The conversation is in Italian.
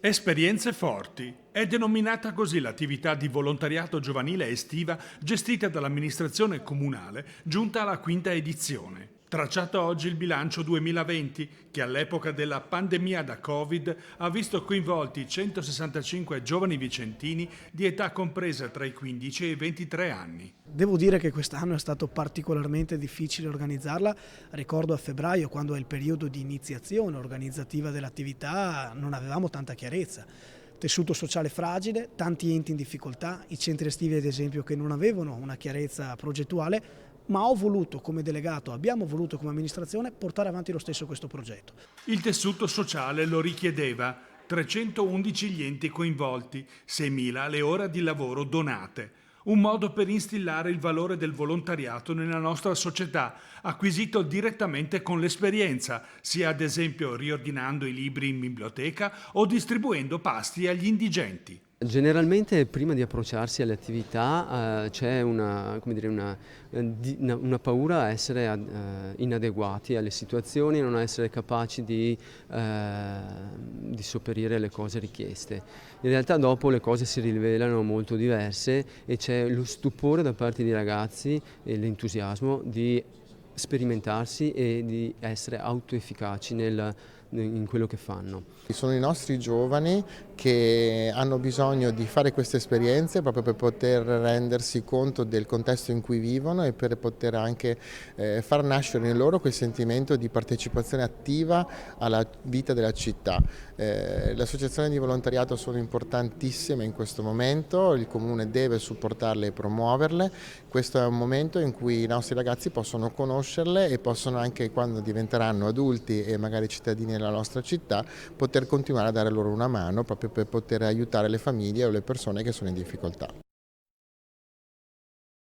Esperienze forti. È denominata così l'attività di volontariato giovanile estiva gestita dall'amministrazione comunale, giunta alla quinta edizione. Tracciato oggi il bilancio 2020, che all'epoca della pandemia da Covid ha visto coinvolti 165 giovani vicentini di età compresa tra i 15 e i 23 anni. Devo dire che quest'anno è stato particolarmente difficile organizzarla. Ricordo a febbraio, quando è il periodo di iniziazione organizzativa dell'attività, non avevamo tanta chiarezza. Tessuto sociale fragile, tanti enti in difficoltà, i centri estivi ad esempio che non avevano una chiarezza progettuale, ma abbiamo voluto come amministrazione portare avanti lo stesso questo progetto. Il tessuto sociale lo richiedeva. 311 gli enti coinvolti, 6.000 le ore di lavoro donate. Un modo per instillare il valore del volontariato nella nostra società, acquisito direttamente con l'esperienza, sia ad esempio riordinando i libri in biblioteca o distribuendo pasti agli indigenti. Generalmente prima di approcciarsi alle attività c'è una paura a essere inadeguati alle situazioni, non essere capaci di sopperire alle cose richieste. In realtà dopo le cose si rivelano molto diverse e c'è lo stupore da parte dei ragazzi e l'entusiasmo di sperimentarsi e di essere autoefficaci in quello che fanno. Sono i nostri giovani che hanno bisogno di fare queste esperienze proprio per poter rendersi conto del contesto in cui vivono e per poter anche far nascere in loro quel sentimento di partecipazione attiva alla vita della città. Le associazioni di volontariato sono importantissime in questo momento, il Comune deve supportarle e promuoverle. Questo è un momento in cui i nostri ragazzi possono conoscerle e possono anche, quando diventeranno adulti e magari cittadini della nostra città, poter continuare a dare loro una mano proprio per poter aiutare le famiglie o le persone che sono in difficoltà.